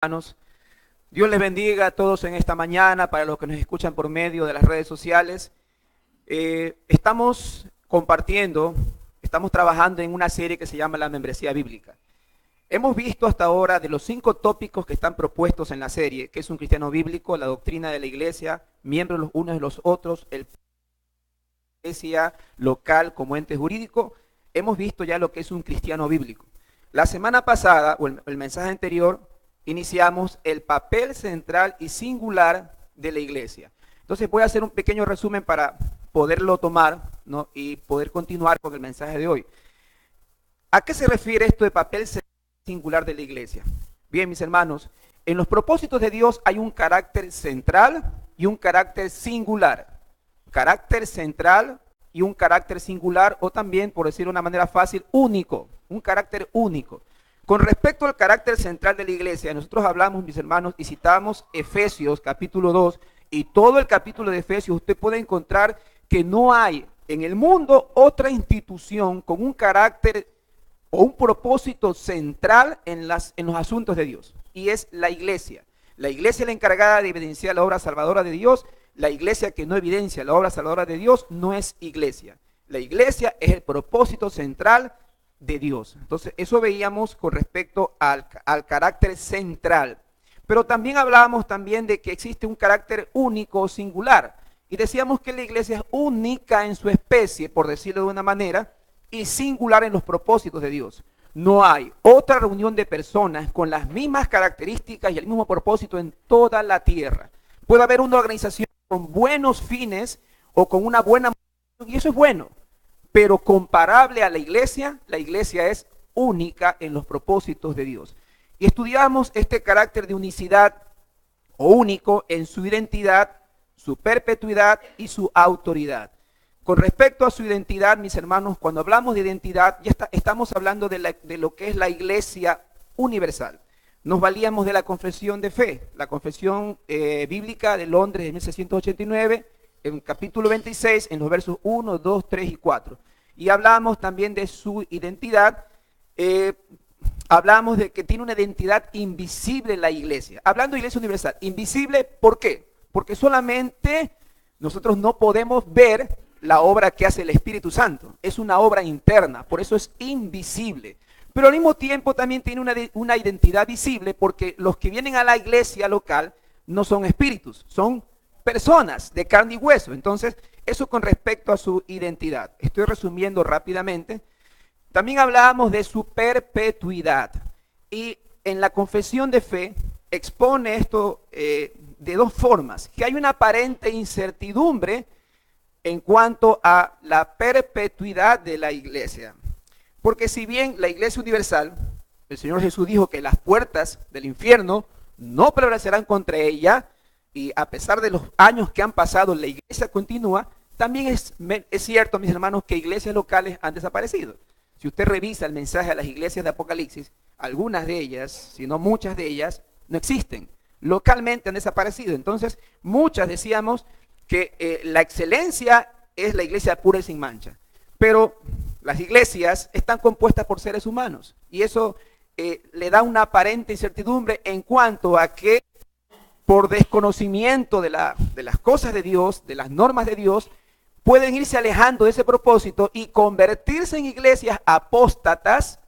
Hermanos, Dios les bendiga a todos en esta mañana, para los que nos escuchan por medio de las redes sociales. Estamos compartiendo, estamos trabajando en una serie que se llama La Membresía Bíblica. Hemos visto hasta ahora de los 5 tópicos que están propuestos en la serie, que es un cristiano bíblico, la doctrina de la iglesia, miembros los unos de los otros, la iglesia local como ente jurídico. Hemos visto ya lo que es un cristiano bíblico. La semana pasada, o el mensaje anterior, iniciamos el papel central y singular de la iglesia. Entonces voy a hacer un pequeño resumen para poderlo tomar, ¿no? Y poder continuar con el mensaje de hoy. ¿A qué se refiere esto de papel singular de la iglesia? Bien, mis hermanos, en los propósitos de Dios hay un carácter central y un carácter singular. Carácter central y un carácter singular, o también, por decirlo de una manera fácil, único. Un carácter único. Con respecto al carácter central de la iglesia, nosotros hablamos, mis hermanos, y citamos Efesios capítulo 2, y todo el capítulo de Efesios usted puede encontrar que no hay en el mundo otra institución con un carácter o un propósito central en los asuntos de Dios, y es la iglesia. La iglesia es la encargada de evidenciar la obra salvadora de Dios. La iglesia que no evidencia la obra salvadora de Dios no es iglesia. La iglesia es el propósito central de Dios. Entonces, eso veíamos con respecto al carácter central. Pero también hablábamos también de que existe un carácter único o singular. Y decíamos que la iglesia es única en su especie, por decirlo de una manera, y singular en los propósitos de Dios. No hay otra reunión de personas con las mismas características y el mismo propósito en toda la tierra. Puede haber una organización con buenos fines o con una buena motivación, y eso es bueno. Pero comparable a la iglesia es única en los propósitos de Dios. Y estudiamos este carácter de unicidad o único en su identidad, su perpetuidad y su autoridad. Con respecto a su identidad, mis hermanos, cuando hablamos de identidad, estamos hablando de lo que es la iglesia universal. Nos valíamos de la confesión de fe, la confesión bíblica de Londres de 1689, en capítulo 26, en los versos 1, 2, 3 y 4. Y hablamos también de su identidad. Hablamos de que tiene una identidad invisible la iglesia. Hablando de iglesia universal, invisible, ¿por qué? Porque solamente nosotros no podemos ver la obra que hace el Espíritu Santo. Es una obra interna, por eso es invisible. Pero al mismo tiempo también tiene una identidad visible, porque los que vienen a la iglesia local no son espíritus, son personas de carne y hueso. Entonces, eso con respecto a su identidad. Estoy resumiendo rápidamente. También hablábamos de su perpetuidad. Y en la confesión de fe expone esto de dos formas. Que hay una aparente incertidumbre en cuanto a la perpetuidad de la iglesia. Porque si bien la iglesia universal, el Señor Jesús dijo que las puertas del infierno no prevalecerán contra ella, y a pesar de los años que han pasado, la iglesia continúa. También es cierto, mis hermanos, que iglesias locales han desaparecido. Si usted revisa el mensaje a las iglesias de Apocalipsis, algunas de ellas, si no muchas de ellas, no existen. Localmente han desaparecido. Entonces, muchas decíamos que la excelencia es la iglesia pura y sin mancha. Pero las iglesias están compuestas por seres humanos. Y eso le da una aparente incertidumbre en cuanto a que, por desconocimiento de las cosas de Dios, de las normas de Dios, pueden irse alejando de ese propósito y convertirse en iglesias apóstatas,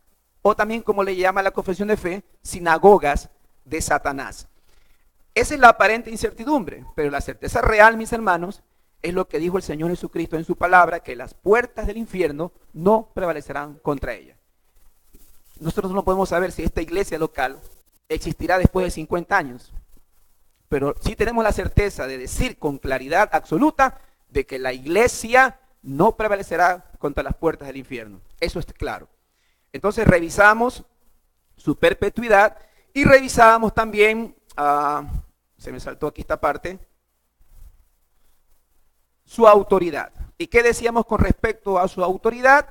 o también, como le llama la confesión de fe, sinagogas de Satanás. Esa es la aparente incertidumbre, pero la certeza real, mis hermanos, es lo que dijo el Señor Jesucristo en su palabra, que las puertas del infierno no prevalecerán contra ella. Nosotros no podemos saber si esta iglesia local existirá después de 50 años. Pero sí tenemos la certeza de decir con claridad absoluta de que la iglesia no prevalecerá contra las puertas del infierno. Eso es claro. Entonces revisamos su perpetuidad y revisábamos también, se me saltó aquí esta parte, su autoridad. ¿Y qué decíamos con respecto a su autoridad?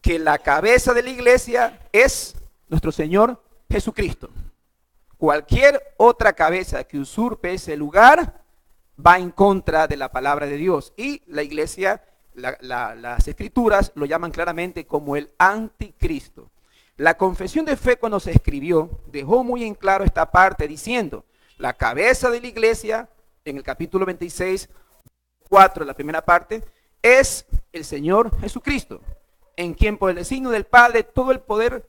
Que la cabeza de la iglesia es nuestro Señor Jesucristo. Cualquier otra cabeza que usurpe ese lugar va en contra de la palabra de Dios. Y la iglesia, las escrituras lo llaman claramente como el anticristo. La confesión de fe, cuando se escribió, dejó muy en claro esta parte diciendo: la cabeza de la iglesia, en el capítulo 26, 4, la primera parte, es el Señor Jesucristo, en quien por el designio del Padre todo el poder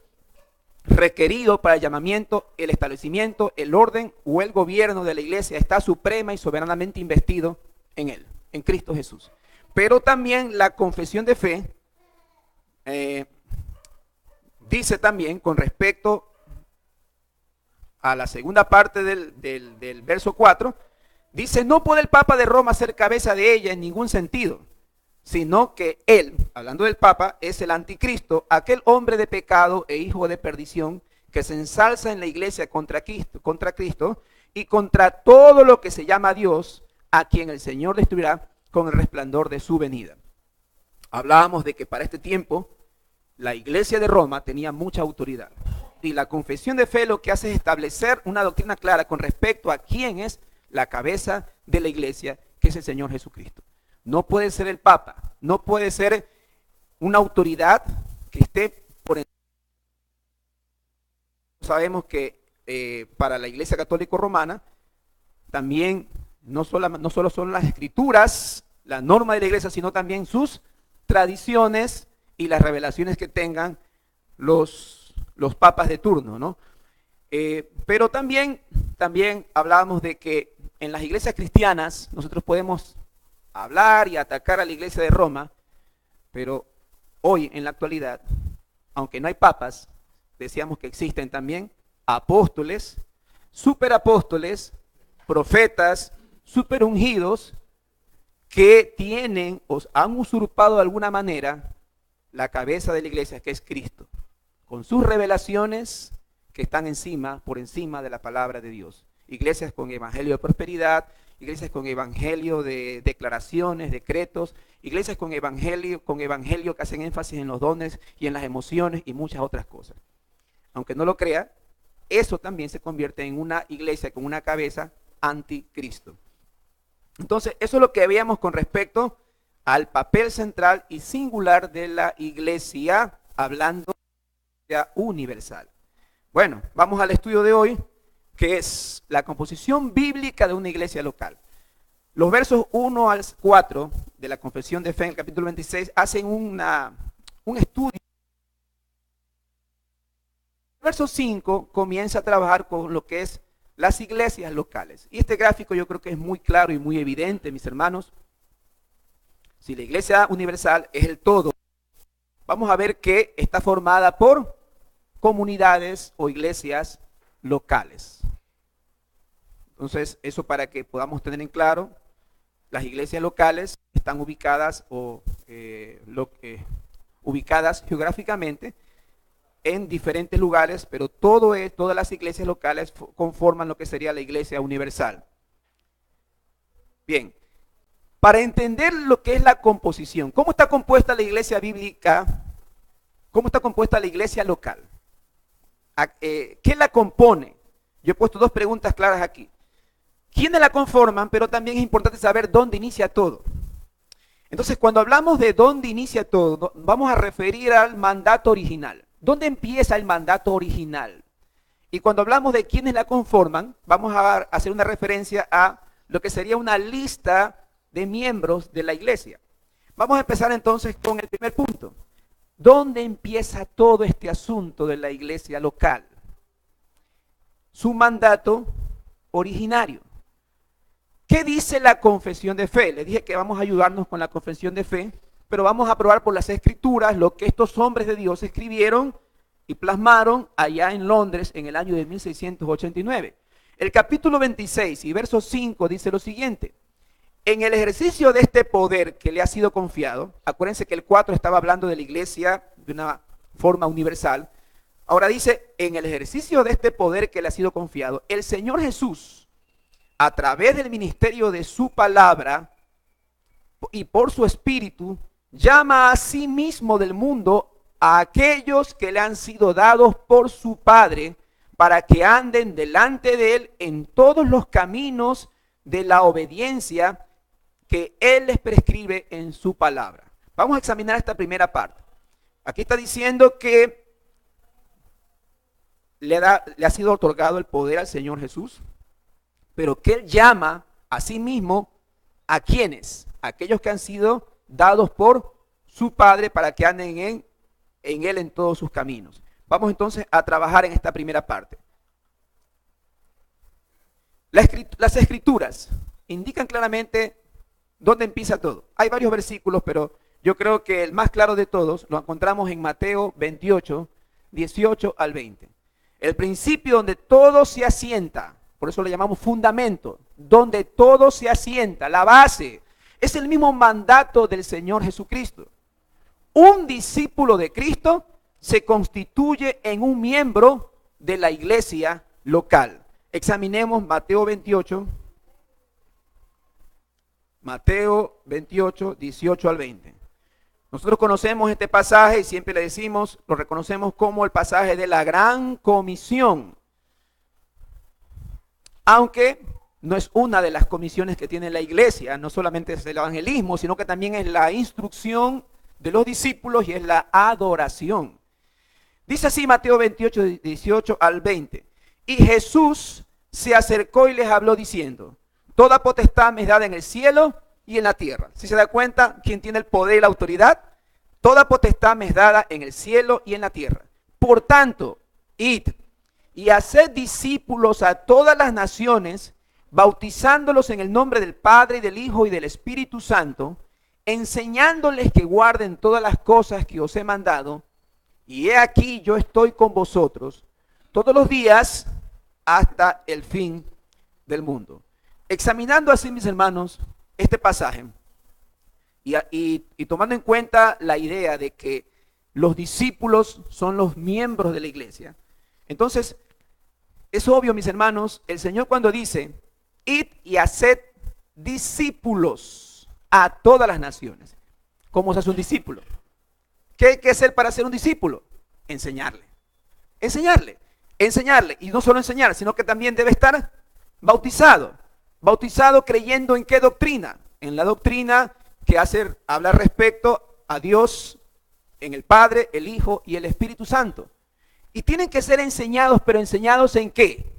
requerido para el llamamiento, el establecimiento, el orden o el gobierno de la iglesia está suprema y soberanamente investido en él, en Cristo Jesús. Pero también la confesión de fe dice también, con respecto a la segunda parte del verso 4, dice: no puede el Papa de Roma ser cabeza de ella en ningún sentido, sino que él, hablando del Papa, es el anticristo, aquel hombre de pecado e hijo de perdición que se ensalza en la iglesia contra Cristo y contra todo lo que se llama Dios, a quien el Señor destruirá con el resplandor de su venida. Hablábamos de que para este tiempo la iglesia de Roma tenía mucha autoridad, y la confesión de fe lo que hace es establecer una doctrina clara con respecto a quién es la cabeza de la iglesia, que es el Señor Jesucristo. No puede ser el Papa, no puede ser una autoridad que esté por encima. Sabemos que para la Iglesia Católica Romana también no solo son las escrituras, la norma de la iglesia, sino también sus tradiciones y las revelaciones que tengan los papas de turno, ¿no? Pero también hablábamos de que en las iglesias cristianas nosotros podemos hablar y atacar a la iglesia de Roma, pero hoy en la actualidad, aunque no hay papas, decíamos que existen también apóstoles, superapóstoles, profetas, superungidos, que tienen o han usurpado de alguna manera la cabeza de la iglesia, que es Cristo, con sus revelaciones que están por encima de la palabra de Dios. Iglesias con evangelio de prosperidad, iglesias con evangelio de declaraciones, decretos, iglesias con evangelio que hacen énfasis en los dones y en las emociones y muchas otras cosas. Aunque no lo crea, eso también se convierte en una iglesia con una cabeza anticristo. Entonces, eso es lo que veíamos con respecto al papel central y singular de la iglesia, hablando de la universal. Bueno, vamos al estudio de hoy, que es la composición bíblica de una iglesia local. Los versos 1 al 4 de la confesión de fe en el capítulo 26 hacen un estudio. El verso 5 comienza a trabajar con lo que es las iglesias locales. Y este gráfico yo creo que es muy claro y muy evidente, mis hermanos. Si la iglesia universal es el todo, vamos a ver que está formada por comunidades o iglesias locales. Entonces, eso para que podamos tener en claro, las iglesias locales están ubicadas ubicadas geográficamente en diferentes lugares, pero todas las iglesias locales conforman lo que sería la iglesia universal. Bien, para entender lo que es la composición, ¿cómo está compuesta la iglesia bíblica? ¿Cómo está compuesta la iglesia local? ¿Qué la compone? Yo he puesto dos preguntas claras aquí. ¿Quiénes la conforman? Pero también es importante saber dónde inicia todo. Entonces, cuando hablamos de dónde inicia todo, vamos a referir al mandato original. ¿Dónde empieza el mandato original? Y cuando hablamos de quiénes la conforman, vamos a hacer una referencia a lo que sería una lista de miembros de la iglesia. Vamos a empezar entonces con el primer punto. ¿Dónde empieza todo este asunto de la iglesia local? Su mandato originario. ¿Qué dice la confesión de fe? Les dije que vamos a ayudarnos con la confesión de fe, pero vamos a probar por las escrituras lo que estos hombres de Dios escribieron y plasmaron allá en Londres en el año de 1689. El capítulo 26 y verso 5 dice lo siguiente: en el ejercicio de este poder que le ha sido confiado, acuérdense que el 4 estaba hablando de la iglesia de una forma universal, ahora dice, en el ejercicio de este poder que le ha sido confiado, el Señor Jesús, a través del ministerio de su palabra y por su espíritu, llama a sí mismo del mundo a aquellos que le han sido dados por su Padre, para que anden delante de él en todos los caminos de la obediencia que él les prescribe en su palabra. Vamos a examinar esta primera parte. Aquí está diciendo que le ha sido otorgado el poder al Señor Jesús, pero que Él llama a sí mismo a quienes, aquellos que han sido dados por su Padre para que anden en Él en todos sus caminos. Vamos entonces a trabajar en esta primera parte. Las Escrituras indican claramente dónde empieza todo. Hay varios versículos, pero yo creo que el más claro de todos lo encontramos en Mateo 28, 18 al 20. El principio donde todo se asienta, por eso le llamamos fundamento, donde todo se asienta, la base, es el mismo mandato del Señor Jesucristo. Un discípulo de Cristo se constituye en un miembro de la iglesia local. Examinemos Mateo 28, 18 al 20. Nosotros conocemos este pasaje y siempre le decimos, lo reconocemos como el pasaje de la gran comisión. Aunque no es una de las comisiones que tiene la iglesia, no solamente es el evangelismo, sino que también es la instrucción de los discípulos y es la adoración. Dice así Mateo 28, 18 al 20. Y Jesús se acercó y les habló diciendo, toda potestad me es dada en el cielo y en la tierra. ¿Sí se da cuenta quién tiene el poder y la autoridad? Toda potestad me es dada en el cielo y en la tierra. Por tanto, id y haced discípulos a todas las naciones, bautizándolos en el nombre del Padre, y del Hijo y del Espíritu Santo, enseñándoles que guarden todas las cosas que os he mandado. Y he aquí yo estoy con vosotros todos los días hasta el fin del mundo. Examinando así, mis hermanos, este pasaje y tomando en cuenta la idea de que los discípulos son los miembros de la iglesia, entonces es obvio, mis hermanos, el Señor cuando dice, id y haced discípulos a todas las naciones. ¿Cómo se hace un discípulo? ¿Qué hay que hacer para ser un discípulo? Enseñarle. Enseñarle. Enseñarle. Y no solo enseñar, sino que también debe estar bautizado. Bautizado creyendo en qué doctrina. En la doctrina que habla respecto a Dios, en el Padre, el Hijo y el Espíritu Santo. Y tienen que ser enseñados, pero enseñados ¿en qué?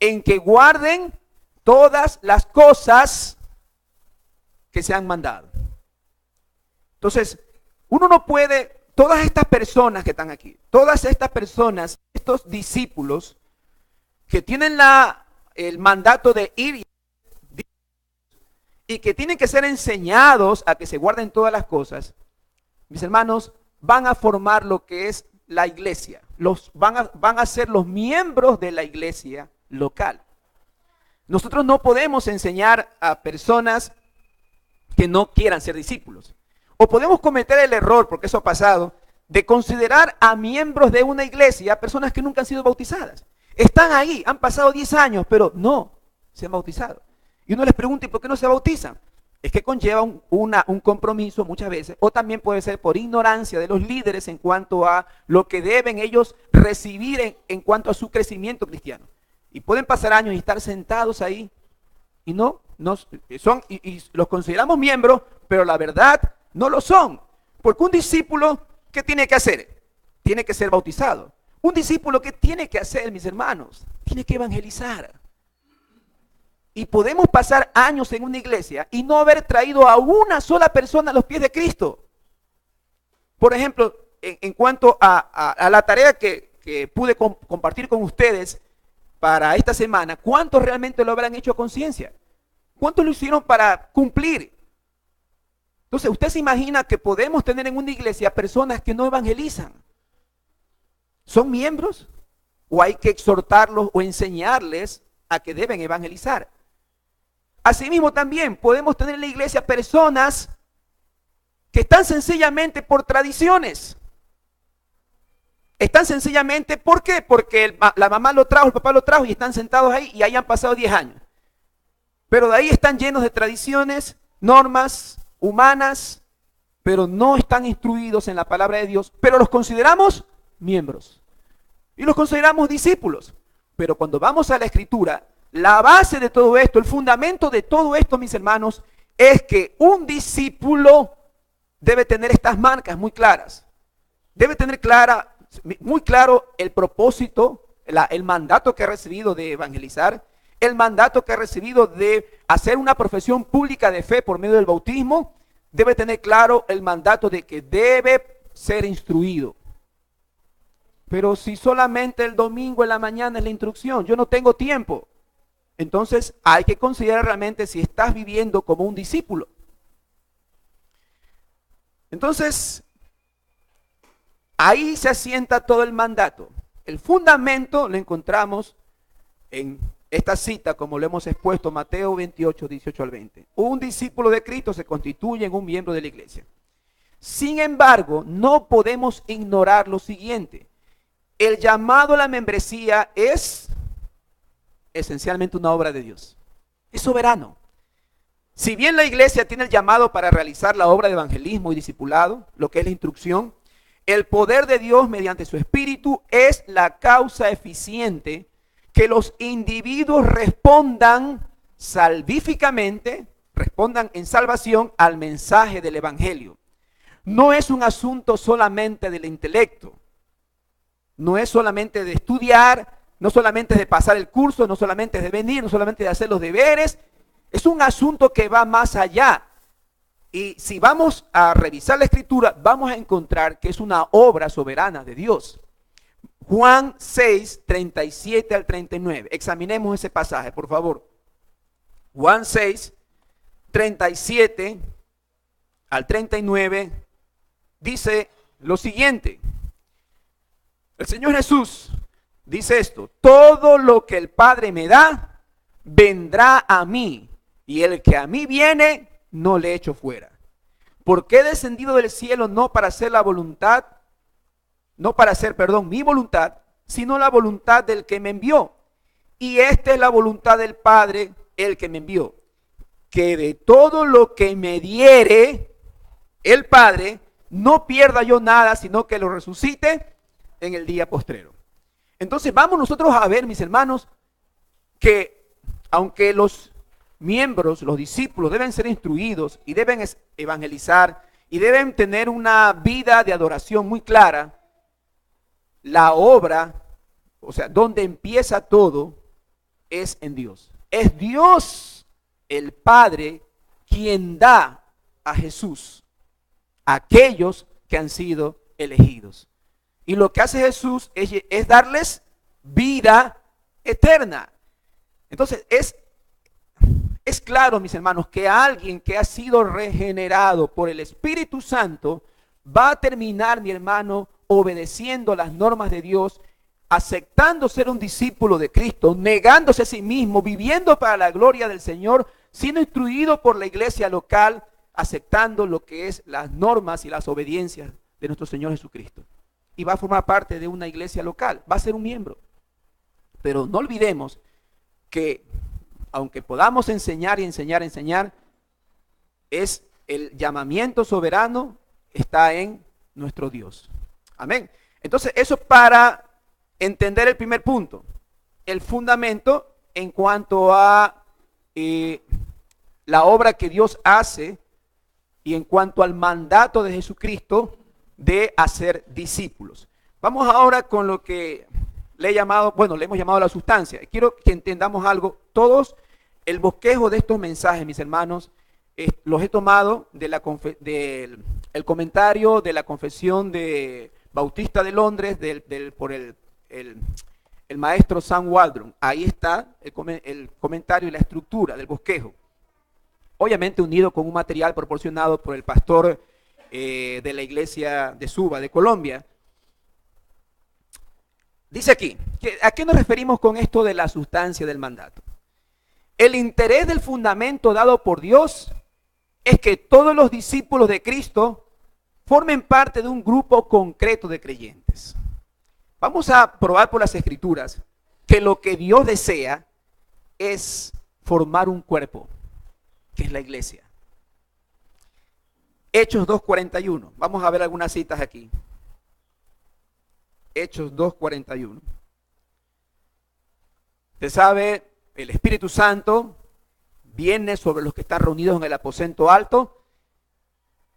En que guarden todas las cosas que se han mandado. Entonces, uno no puede, todas estas personas que están aquí, todas estas personas, estos discípulos que tienen el mandato de ir y que tienen que ser enseñados a que se guarden todas las cosas, mis hermanos, van a formar lo que es la iglesia, van a ser los miembros de la iglesia local. Nosotros no podemos enseñar a personas que no quieran ser discípulos. O podemos cometer el error, porque eso ha pasado, de considerar a miembros de una iglesia personas que nunca han sido bautizadas. Están ahí, han pasado 10 años, pero no se han bautizado. Y uno les pregunta, ¿y por qué no se bautizan? Es que conlleva un compromiso muchas veces, o también puede ser por ignorancia de los líderes en cuanto a lo que deben ellos recibir en cuanto a su crecimiento cristiano. Y pueden pasar años y estar sentados ahí y y los consideramos miembros, pero la verdad no lo son. Porque un discípulo, ¿qué tiene que hacer? Tiene que ser bautizado. Un discípulo, ¿qué tiene que hacer, mis hermanos? Tiene que evangelizar. Y podemos pasar años en una iglesia y no haber traído a una sola persona a los pies de Cristo. Por ejemplo, en cuanto a la tarea que pude compartir con ustedes para esta semana, ¿cuántos realmente lo habrán hecho a conciencia? ¿Cuántos lo hicieron para cumplir? Entonces, ¿usted se imagina que podemos tener en una iglesia personas que no evangelizan? ¿Son miembros? ¿O hay que exhortarlos o enseñarles a que deben evangelizar? Asimismo también podemos tener en la iglesia personas que están sencillamente por tradiciones. Están sencillamente, ¿por qué? Porque la mamá lo trajo, el papá lo trajo y están sentados ahí y ahí han pasado 10 años. Pero de ahí están llenos de tradiciones, normas humanas, pero no están instruidos en la palabra de Dios, pero los consideramos miembros y los consideramos discípulos. Pero cuando vamos a la Escritura, la base de todo esto, el fundamento de todo esto, mis hermanos, es que un discípulo debe tener estas marcas muy claras. Debe tener clara muy claro el propósito, el mandato que ha recibido de evangelizar, el mandato que ha recibido de hacer una profesión pública de fe por medio del bautismo. Debe tener claro el mandato de que debe ser instruido. Pero si solamente el domingo en la mañana es la instrucción, yo no tengo tiempo. Entonces hay que considerar realmente si estás viviendo como un discípulo. Entonces, ahí se asienta todo el mandato. El fundamento lo encontramos en esta cita, como lo hemos expuesto, Mateo 28, 18 al 20. Un discípulo de Cristo se constituye en un miembro de la iglesia. Sin embargo, no podemos ignorar lo siguiente. El llamado a la membresía es esencialmente una obra de Dios. Es soberano. Si bien la iglesia tiene el llamado para realizar la obra de evangelismo y discipulado, lo que es la instrucción, el poder de Dios mediante su Espíritu es la causa eficiente que los individuos respondan salvíficamente, respondan en salvación al mensaje del evangelio. No es un asunto solamente del intelecto, no es solamente de estudiar, no solamente de pasar el curso, no solamente de venir, no solamente de hacer los deberes. Es un asunto que va más allá. Y si vamos a revisar la Escritura, vamos a encontrar que es una obra soberana de Dios. Juan 6, 37 al 39. Examinemos ese pasaje, por favor. Juan 6, 37 al 39 dice lo siguiente. El Señor Jesús dice esto: todo lo que el Padre me da, vendrá a mí, y el que a mí viene, no le echo fuera. Porque he descendido del cielo no para hacer mi voluntad, sino la voluntad del que me envió. Y esta es la voluntad del Padre, el que me envió, que de todo lo que me diere el Padre, no pierda yo nada, sino que lo resucite en el día postrero. Entonces vamos nosotros a ver, mis hermanos, que aunque los miembros, los discípulos deben ser instruidos y deben evangelizar y deben tener una vida de adoración muy clara, la obra, o sea, donde empieza todo, es en Dios. Es Dios, el Padre, quien da a Jesús a aquellos que han sido elegidos. Y lo que hace Jesús es darles vida eterna. Entonces, es claro, mis hermanos, que alguien que ha sido regenerado por el Espíritu Santo va a terminar, mi hermano, obedeciendo las normas de Dios, aceptando ser un discípulo de Cristo, negándose a sí mismo, viviendo para la gloria del Señor, siendo instruido por la iglesia local, aceptando lo que es las normas y las obediencias de nuestro Señor Jesucristo. Y va a formar parte de una iglesia local, va a ser un miembro. Pero no olvidemos que aunque podamos enseñar y enseñar, es el llamamiento soberano está en nuestro Dios. Amén. Entonces, eso para entender el primer punto, el fundamento en cuanto a la obra que Dios hace y en cuanto al mandato de Jesucristo de hacer discípulos. Vamos ahora con lo que le hemos llamado la sustancia. Quiero que entendamos algo. Todos el bosquejo de estos mensajes, mis hermanos, los he tomado del comentario de la Confesión de Bautista de Londres por el maestro Sam Waldron. Ahí está el comentario y la estructura del bosquejo. Obviamente unido con un material proporcionado por el pastor de la iglesia de Suba, de Colombia. Dice aquí, ¿a qué nos referimos con esto de la sustancia del mandato? El interés del fundamento dado por Dios es que todos los discípulos de Cristo formen parte de un grupo concreto de creyentes. Vamos a probar por las Escrituras que lo que Dios desea es formar un cuerpo, que es la iglesia. Hechos 2:41. Vamos a ver algunas citas aquí. Hechos 2:41. Usted sabe, el Espíritu Santo viene sobre los que están reunidos en el aposento alto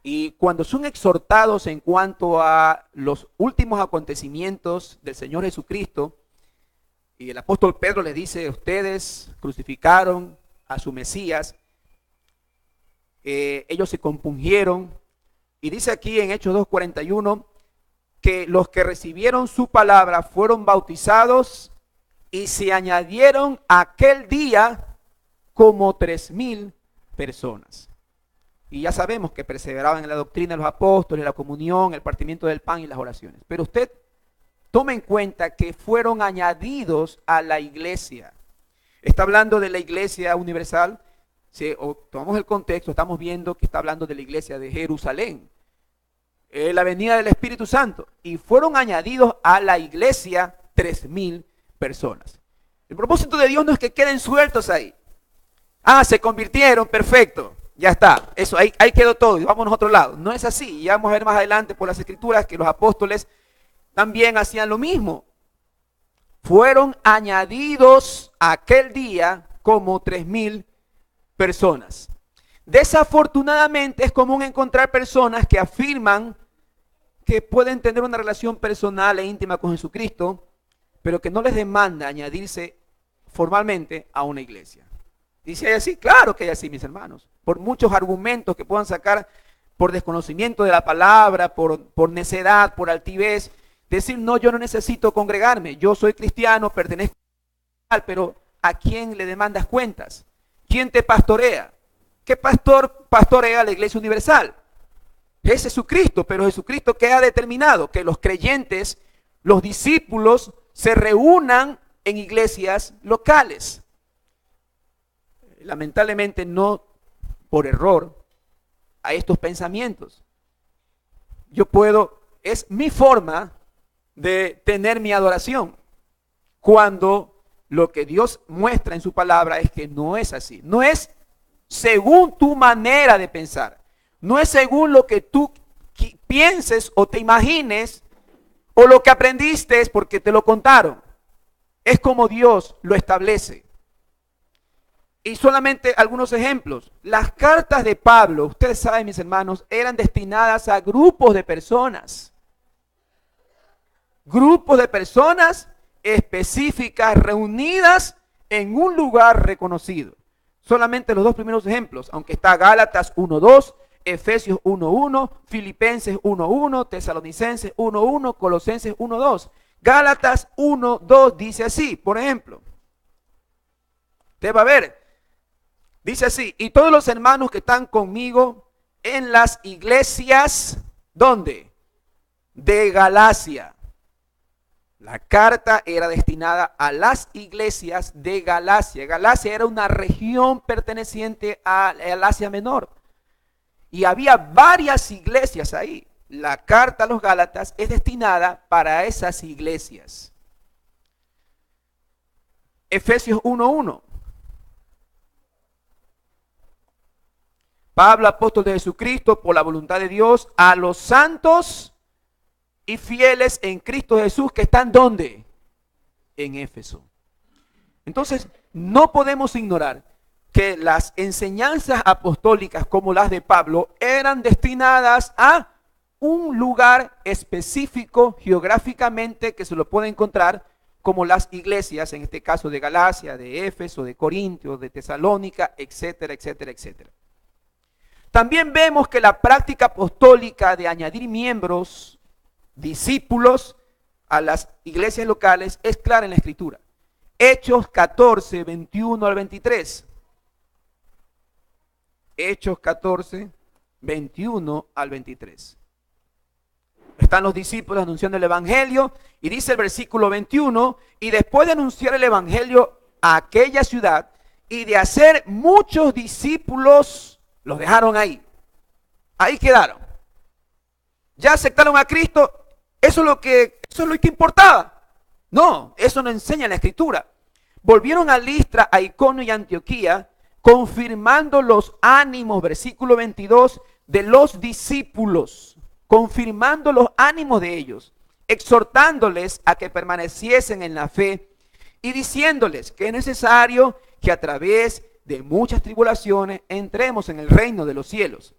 Y cuando son exhortados en cuanto a los últimos acontecimientos del Señor Jesucristo, y el apóstol Pedro les dice, ustedes crucificaron a su Mesías, ellos se compungieron, y dice aquí en Hechos 2:41, que los que recibieron su palabra fueron bautizados y se añadieron aquel día como 3,000 personas. Y ya sabemos que perseveraban en la doctrina de los apóstoles, la comunión, el partimiento del pan y las oraciones. Pero usted tome en cuenta que fueron añadidos a la iglesia. Está hablando de la iglesia universal. Si tomamos el contexto, estamos viendo que está hablando de la iglesia de Jerusalén. La venida del Espíritu Santo. Y fueron añadidos a la iglesia 3,000 personas. El propósito de Dios no es que queden sueltos ahí. Se convirtieron, perfecto. Ya está, eso ahí quedó todo y vamos a otro lado. No es así, y vamos a ver más adelante por las escrituras que los apóstoles también hacían lo mismo. Fueron añadidos aquel día como 3,000 personas. Desafortunadamente es común encontrar personas que afirman que pueden tener una relación personal e íntima con Jesucristo, pero que no les demanda añadirse formalmente a una iglesia. Dice, ¿hay así? Claro que hay así, mis hermanos. Por muchos argumentos que puedan sacar por desconocimiento de la palabra, por necedad, por altivez. Decir, no, yo no necesito congregarme. Yo soy cristiano, pertenezco a la, pero ¿a quién le demandas cuentas? ¿Quién te pastorea? ¿Qué pastor pastorea la iglesia universal? Es Jesucristo, pero Jesucristo, ¿qué ha determinado? Que los creyentes, los discípulos, se reúnan en iglesias locales. Lamentablemente no por error a estos pensamientos. Es mi forma de tener mi adoración, cuando lo que Dios muestra en su palabra es que no es así. No es según tu manera de pensar. No es según lo que tú pienses o te imagines o lo que aprendiste es porque te lo contaron. Es como Dios lo establece. Y solamente algunos ejemplos. Las cartas de Pablo, ustedes saben, mis hermanos, eran destinadas a grupos de personas. Grupos de personas específicas reunidas en un lugar reconocido. Solamente los dos primeros ejemplos, aunque está Gálatas 1:2, Efesios 1:1, Filipenses 1:1, Tesalonicenses 1:1, Colosenses 1:2. Gálatas 1:2 dice así, por ejemplo. Usted va a ver. Dice así, y todos los hermanos que están conmigo en las iglesias, ¿dónde? De Galacia. La carta era destinada a las iglesias de Galacia. Galacia era una región perteneciente al Asia Menor. Y había varias iglesias ahí. La carta a los Gálatas es destinada para esas iglesias. Efesios 1:1. Pablo, apóstol de Jesucristo, por la voluntad de Dios, a los santos y fieles en Cristo Jesús que están ¿dónde? En Éfeso. Entonces, no podemos ignorar que las enseñanzas apostólicas como las de Pablo eran destinadas a un lugar específico geográficamente que se lo puede encontrar como las iglesias, en este caso de Galacia, de Éfeso, de Corintios, de Tesalónica, etcétera, etcétera, etcétera. También vemos que la práctica apostólica de añadir miembros, discípulos a las iglesias locales es clara en la Escritura. Hechos 14, 21 al 23. Hechos 14, 21 al 23. Están los discípulos anunciando el evangelio y dice el versículo 21, y después de anunciar el evangelio a aquella ciudad y de hacer muchos discípulos, los dejaron ahí. Ahí quedaron. Ya aceptaron a Cristo. Eso es lo que importaba. No, eso no enseña la Escritura. Volvieron a Listra, a Iconio y Antioquía, confirmando los ánimos, versículo 22, de los discípulos. Confirmando los ánimos de ellos, exhortándoles a que permaneciesen en la fe y diciéndoles que es necesario que a través de muchas tribulaciones entremos en el reino de los cielos.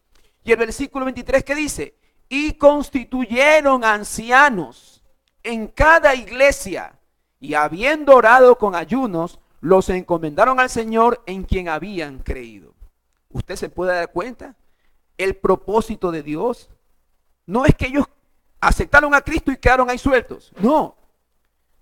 Y el versículo 23, ¿qué dice? Y constituyeron ancianos en cada iglesia, y habiendo orado con ayunos, los encomendaron al Señor en quien habían creído. ¿Usted se puede dar cuenta? El propósito de Dios no es que ellos aceptaron a Cristo y quedaron ahí sueltos. No,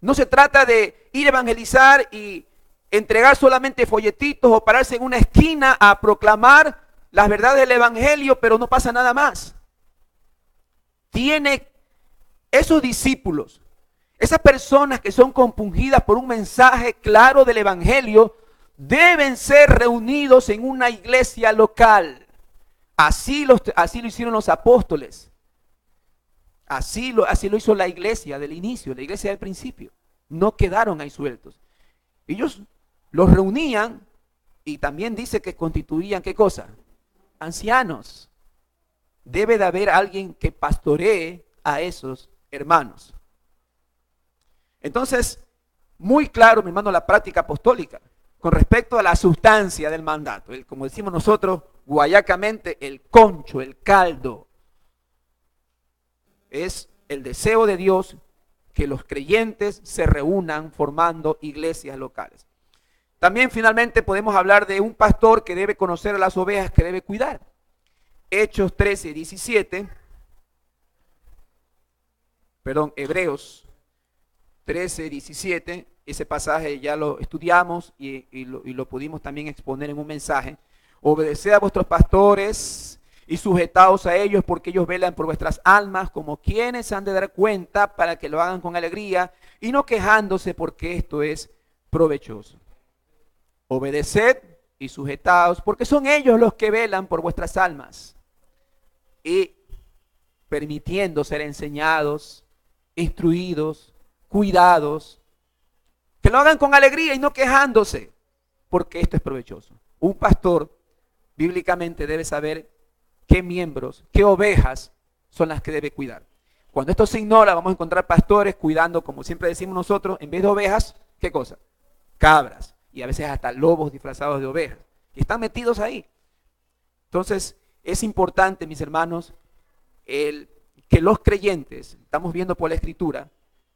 no se trata de ir a evangelizar y entregar solamente folletitos o pararse en una esquina a proclamar las verdades del evangelio, pero no pasa nada más. Tiene esos discípulos, esas personas que son compungidas por un mensaje claro del evangelio, deben ser reunidos en una iglesia local. Así lo hicieron los apóstoles. Así lo hizo la iglesia del inicio, la iglesia del principio. No quedaron ahí sueltos. Ellos los reunían y también dice que constituían, ¿qué cosa? Ancianos. Debe de haber alguien que pastoree a esos hermanos. Entonces, muy claro, mi hermano, la práctica apostólica con respecto a la sustancia del mandato. Como decimos nosotros, guayacamente, el concho, el caldo. Es el deseo de Dios que los creyentes se reúnan formando iglesias locales. También finalmente podemos hablar de un pastor que debe conocer a las ovejas que debe cuidar. Hechos 13, 17. Hebreos 13, 17. Ese pasaje ya lo estudiamos y lo pudimos también exponer en un mensaje. Obedeced a vuestros pastores y sujetaos a ellos, porque ellos velan por vuestras almas como quienes han de dar cuenta, para que lo hagan con alegría y no quejándose, porque esto es provechoso. Obedeced y sujetaos, porque son ellos los que velan por vuestras almas, y permitiendo ser enseñados, instruidos, cuidados, que lo hagan con alegría y no quejándose, porque esto es provechoso. Un pastor bíblicamente debe saber qué miembros, qué ovejas son las que debe cuidar. Cuando esto se ignora, vamos a encontrar pastores cuidando, como siempre decimos nosotros, en vez de ovejas, ¿qué cosa? Cabras, y a veces hasta lobos disfrazados de ovejas, y están metidos ahí. Entonces, es importante, mis hermanos, que los creyentes, estamos viendo por la Escritura,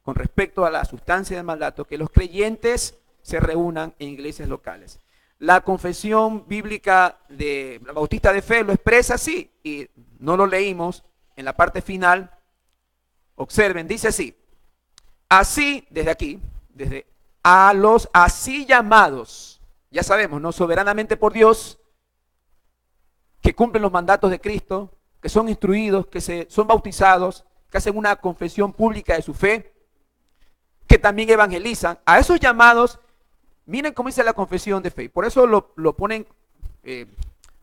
con respecto a la sustancia del mandato, que los creyentes se reúnan en iglesias locales. La confesión bíblica de la Bautista de Fe lo expresa así, y no lo leímos en la parte final. Observen, dice así: así, desde aquí, desde a los así llamados, ya sabemos, ¿no? Soberanamente por Dios, que cumplen los mandatos de Cristo, que son instruidos, que son bautizados, que hacen una confesión pública de su fe, que también evangelizan. A esos llamados, miren cómo dice la confesión de fe. Por eso lo ponen,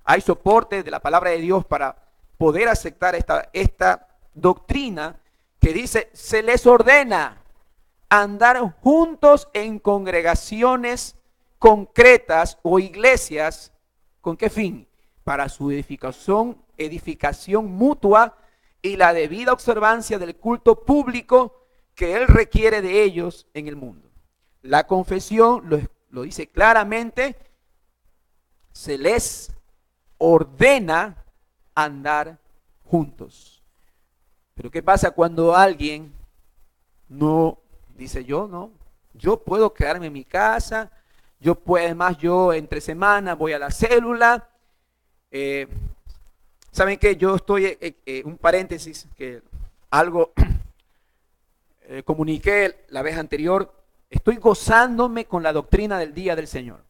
hay soporte de la palabra de Dios para poder aceptar esta doctrina que dice: se les ordena andar juntos en congregaciones concretas o iglesias. ¿Con qué fin? Para su edificación mutua y la debida observancia del culto público que Él requiere de ellos en el mundo. La confesión lo dice claramente: se les ordena andar juntos. Pero ¿qué pasa cuando alguien no dice: yo puedo quedarme en mi casa, además yo entre semana voy a la célula? ¿Saben qué? Yo estoy, un paréntesis, que algo comuniqué la vez anterior. Estoy gozándome con la doctrina del día del Señor.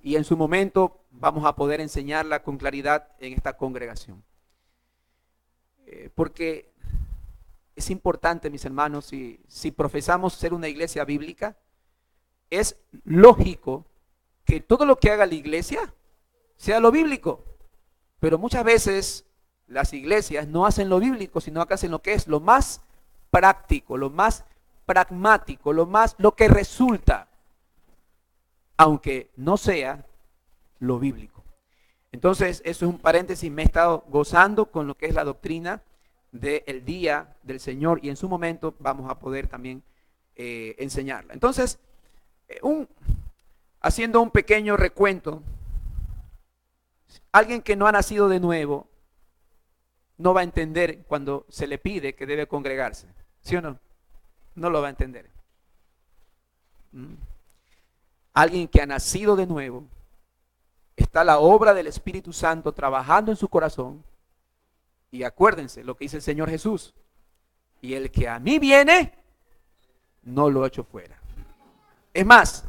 Y en su momento vamos a poder enseñarla con claridad en esta congregación. Porque es importante, mis hermanos, si profesamos ser una iglesia bíblica, es lógico que todo lo que haga la iglesia sea lo bíblico. Pero muchas veces las iglesias no hacen lo bíblico, sino que hacen lo que es lo más práctico, lo más pragmático, lo que resulta, aunque no sea lo bíblico. Entonces, eso es un paréntesis. Me he estado gozando con lo que es la doctrina del día del Señor, y en su momento vamos a poder también enseñarla. Entonces, haciendo un pequeño recuento, alguien que no ha nacido de nuevo no va a entender cuando se le pide que debe congregarse. ¿Sí o no? No lo va a entender. Alguien que ha nacido de nuevo, está la obra del Espíritu Santo trabajando en su corazón. Y acuérdense lo que dice el Señor Jesús. Y el que a mí viene, no lo echo fuera. Es más,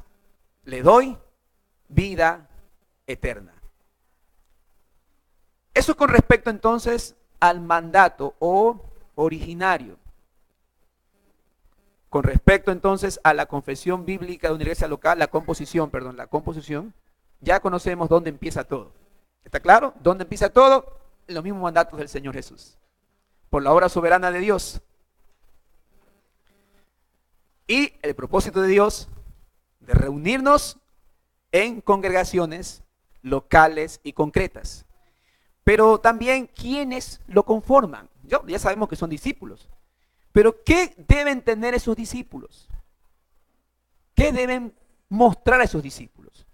le doy vida eterna. Eso con respecto entonces al mandato o originario. Con respecto entonces a la confesión bíblica de una iglesia local, la composición, ya conocemos dónde empieza todo. ¿Está claro? ¿Dónde empieza todo? En los mismos mandatos del Señor Jesús. Por la obra soberana de Dios. Y el propósito de Dios de reunirnos en congregaciones locales y concretas. Pero también, ¿quiénes lo conforman? Ya sabemos que son discípulos. Pero, ¿qué deben tener esos discípulos? ¿Qué deben mostrar a esos discípulos?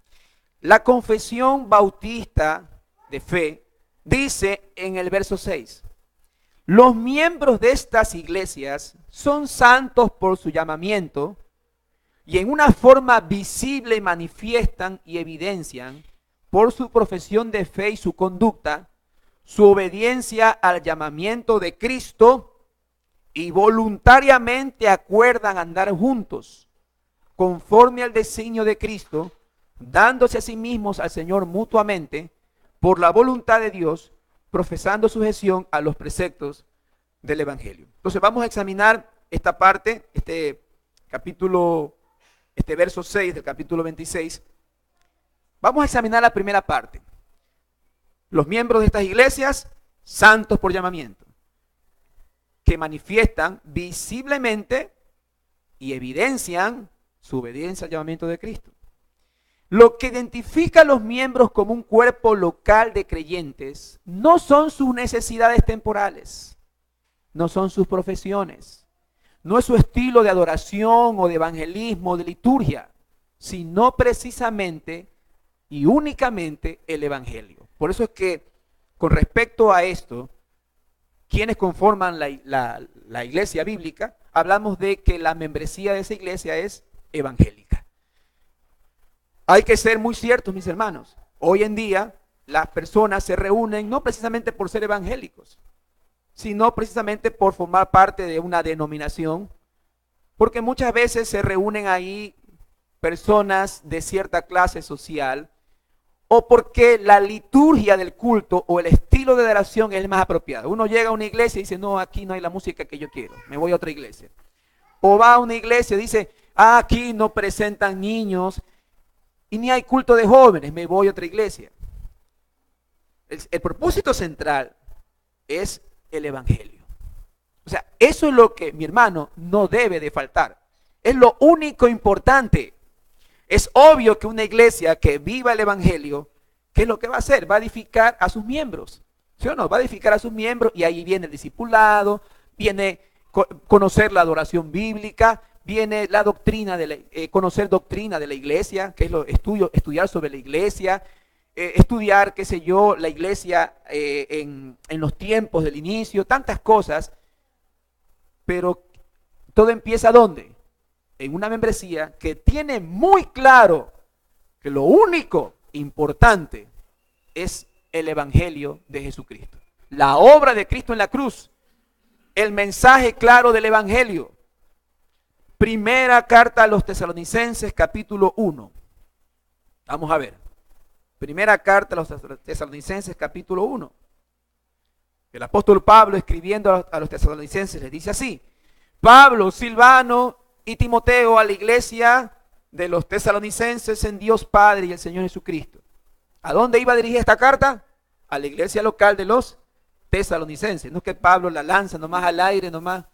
La confesión bautista de fe dice en el verso 6, los miembros de estas iglesias son santos por su llamamiento y en una forma visible manifiestan y evidencian por su profesión de fe y su conducta, su obediencia al llamamiento de Cristo y voluntariamente acuerdan andar juntos, conforme al designio de Cristo, dándose a sí mismos al Señor mutuamente, por la voluntad de Dios, profesando sujeción a los preceptos del Evangelio. Entonces vamos a examinar esta parte, este verso 6 del capítulo 26. Vamos a examinar la primera parte. Los miembros de estas iglesias, santos por llamamiento, que manifiestan visiblemente y evidencian su obediencia al llamamiento de Cristo. Lo que identifica a los miembros como un cuerpo local de creyentes no son sus necesidades temporales, no son sus profesiones, no es su estilo de adoración o de evangelismo o de liturgia, sino precisamente y únicamente el Evangelio. Por eso es que con respecto a esto, quienes conforman la iglesia bíblica, hablamos de que la membresía de esa iglesia es evangélica. Hay que ser muy ciertos, mis hermanos. Hoy en día las personas se reúnen no precisamente por ser evangélicos, sino precisamente por formar parte de una denominación, porque muchas veces se reúnen ahí personas de cierta clase social, o porque la liturgia del culto o el estilo de adoración es el más apropiado. Uno llega a una iglesia y dice, no, aquí no hay la música que yo quiero, me voy a otra iglesia. O va a una iglesia y dice, aquí no presentan niños y ni hay culto de jóvenes, me voy a otra iglesia. El propósito central es el Evangelio. O sea, eso es lo que, mi hermano, no debe de faltar. Es lo único importante. Es obvio que una iglesia que viva el Evangelio, ¿qué es lo que va a hacer? Va a edificar a sus miembros. ¿Sí o no? Va a edificar a sus miembros y ahí viene el discipulado, viene conocer la adoración bíblica, viene la doctrina, conocer doctrina de la iglesia, que es estudiar sobre la iglesia, estudiar, qué sé yo, la iglesia en los tiempos del inicio, tantas cosas. Pero todo empieza ¿dónde? En una membresía que tiene muy claro que lo único importante es el Evangelio de Jesucristo. La obra de Cristo en la cruz. El mensaje claro del Evangelio. Primera carta a los Tesalonicenses, capítulo 1. Vamos a ver. Primera carta a los Tesalonicenses, capítulo 1. El apóstol Pablo, escribiendo a los Tesalonicenses, les dice así: Pablo, Silvano y Timoteo, a la iglesia de los Tesalonicenses en Dios Padre y el Señor Jesucristo. ¿A dónde iba a dirigir esta carta? A la iglesia local de los Tesalonicenses. No es que Pablo la lanza nomás al aire, nomás.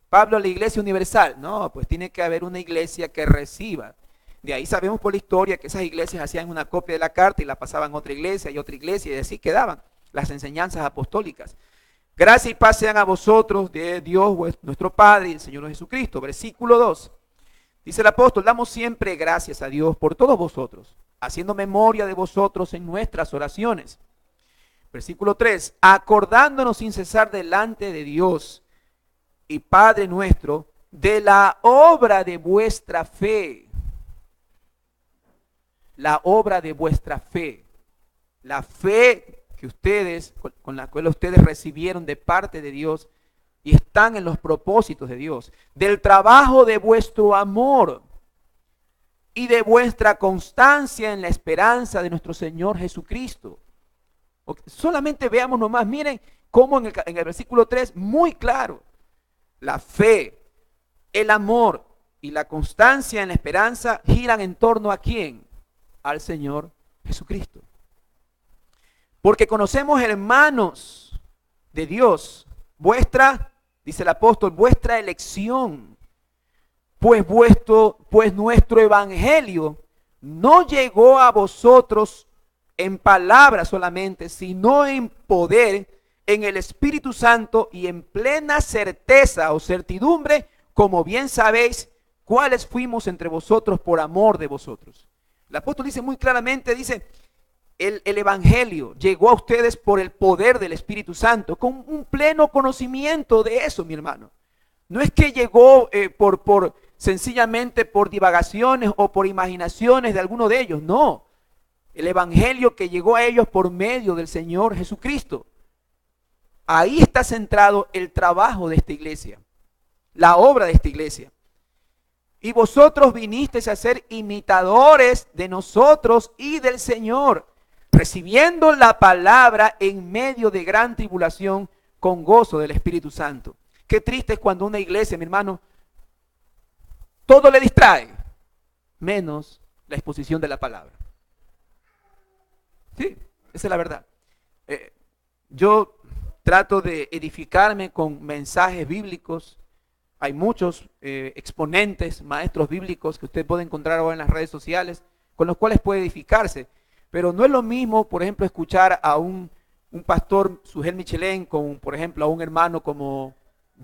Pablo a la iglesia universal. No, pues tiene que haber una iglesia que reciba. De ahí sabemos por la historia que esas iglesias hacían una copia de la carta y la pasaban a otra iglesia y así quedaban las enseñanzas apostólicas. Gracia y paz sean a vosotros de Dios nuestro Padre y el Señor Jesucristo. Versículo 2. Dice el apóstol: damos siempre gracias a Dios por todos vosotros, haciendo memoria de vosotros en nuestras oraciones, Versículo 3, acordándonos sin cesar delante de Dios y Padre nuestro, de la obra de vuestra fe. La obra de vuestra fe. La fe que ustedes, con la cual ustedes recibieron de parte de Dios y están en los propósitos de Dios. Del trabajo de vuestro amor y de vuestra constancia en la esperanza de nuestro Señor Jesucristo. Solamente veamos nomás, miren cómo en el versículo 3, muy claro, la fe, el amor y la constancia en la esperanza giran en torno ¿a quién? Al Señor Jesucristo. Porque conocemos, hermanos de Dios, vuestra, dice el apóstol, vuestra elección, pues nuestro evangelio no llegó a vosotros en palabra solamente, sino en poder, en el Espíritu Santo y en plena certeza o certidumbre, como bien sabéis, cuáles fuimos entre vosotros por amor de vosotros. El apóstol dice muy claramente, dice, el evangelio llegó a ustedes por el poder del Espíritu Santo, con un pleno conocimiento de eso, mi hermano. No es que llegó sencillamente por divagaciones o por imaginaciones de alguno de ellos, no. El evangelio que llegó a ellos por medio del Señor Jesucristo. Ahí está centrado el trabajo de esta iglesia, la obra de esta iglesia. Y vosotros vinisteis a ser imitadores de nosotros y del Señor, recibiendo la palabra en medio de gran tribulación con gozo del Espíritu Santo. Qué triste es cuando una iglesia, mi hermano, todo le distrae, menos la exposición de la palabra. Sí, esa es la verdad. Yo trato de edificarme con mensajes bíblicos. Hay muchos exponentes, maestros bíblicos que usted puede encontrar ahora en las redes sociales, con los cuales puede edificarse. Pero no es lo mismo, por ejemplo, escuchar a un pastor, Sugel Michelén, con, por ejemplo, a un hermano como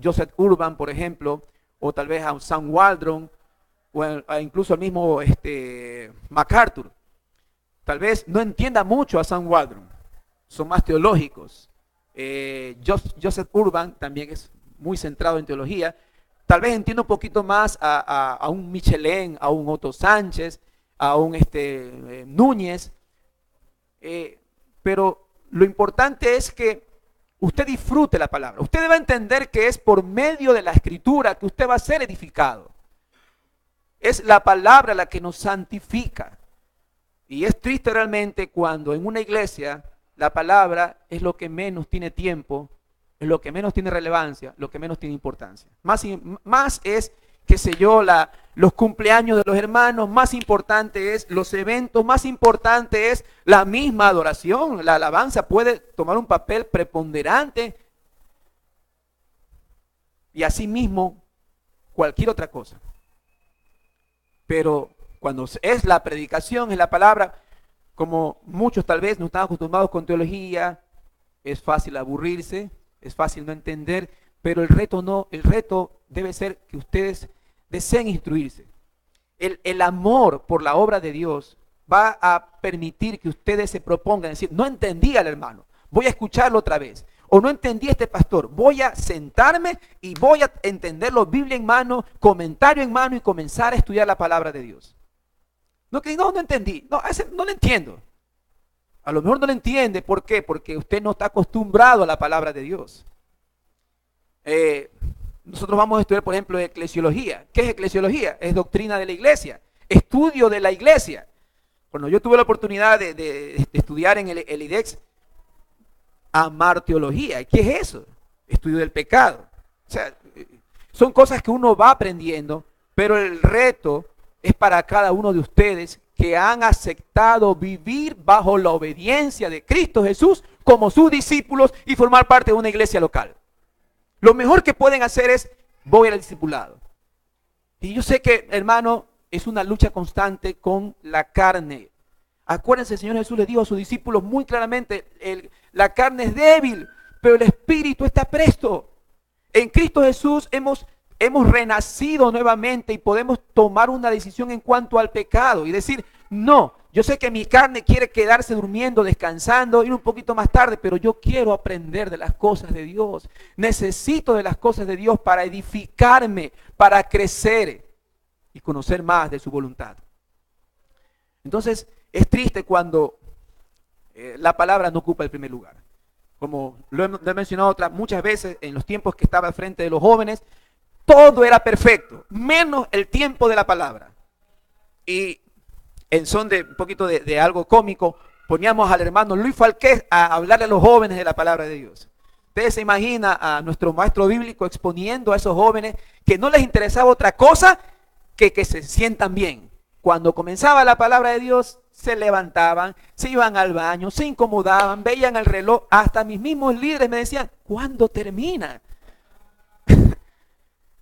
Joseph Urban, por ejemplo, o tal vez a un Sam Waldron, o incluso al mismo MacArthur. Tal vez no entienda mucho a Sam Waldron, son más teológicos. Joseph Urban también es muy centrado en teología. Tal vez entienda un poquito más a un Michelén, a un Otto Sánchez, a un Núñez. Pero lo importante es que usted disfrute la palabra. Usted debe entender que es por medio de la escritura que usted va a ser edificado. Es la palabra la que nos santifica. Y es triste realmente cuando en una iglesia la palabra es lo que menos tiene tiempo, es lo que menos tiene relevancia, lo que menos tiene importancia. Más es, qué sé yo, los cumpleaños de los hermanos, más importante es los eventos, más importante es la misma adoración. La alabanza puede tomar un papel preponderante y asimismo cualquier otra cosa. Pero cuando es la predicación, es la palabra, como muchos tal vez no están acostumbrados con teología, es fácil aburrirse, es fácil no entender, pero el reto no, el reto debe ser que ustedes deseen instruirse. El amor por la obra de Dios va a permitir que ustedes se propongan, decir, no entendí al hermano, voy a escucharlo otra vez. O no entendí a este pastor, voy a sentarme y voy a entenderlo, Biblia en mano, comentario en mano y comenzar a estudiar la palabra de Dios. No entendí, no lo entiendo. A lo mejor no lo entiende, ¿por qué? Porque usted no está acostumbrado a la palabra de Dios. Nosotros vamos a estudiar, por ejemplo, eclesiología. ¿Qué es eclesiología? Es doctrina de la iglesia, estudio de la iglesia. Cuando yo tuve la oportunidad de estudiar en el IDEX, amar teología. ¿Qué es eso? Estudio del pecado. O sea, son cosas que uno va aprendiendo, pero el reto es para cada uno de ustedes que han aceptado vivir bajo la obediencia de Cristo Jesús como sus discípulos y formar parte de una iglesia local. Lo mejor que pueden hacer es, voy al discipulado. Y yo sé que, hermano, es una lucha constante con la carne. Acuérdense, el Señor Jesús le dijo a sus discípulos muy claramente, la carne es débil, pero el espíritu está presto. En Cristo Jesús hemos renacido nuevamente y podemos tomar una decisión en cuanto al pecado y decir, no, yo sé que mi carne quiere quedarse durmiendo, descansando, ir un poquito más tarde, pero yo quiero aprender de las cosas de Dios. Necesito de las cosas de Dios para edificarme, para crecer y conocer más de su voluntad. Entonces, es triste cuando la palabra no ocupa el primer lugar. Como lo he mencionado muchas veces en los tiempos que estaba al frente de los jóvenes, todo era perfecto, menos el tiempo de la palabra. Y en son de un poquito de algo cómico, poníamos al hermano Luis Falqués a hablarle a los jóvenes de la palabra de Dios. Ustedes se imaginan a nuestro maestro bíblico exponiendo a esos jóvenes que no les interesaba otra cosa que se sientan bien. Cuando comenzaba la palabra de Dios, se levantaban, se iban al baño, se incomodaban, veían el reloj. Hasta mis mismos líderes me decían, ¿cuándo termina?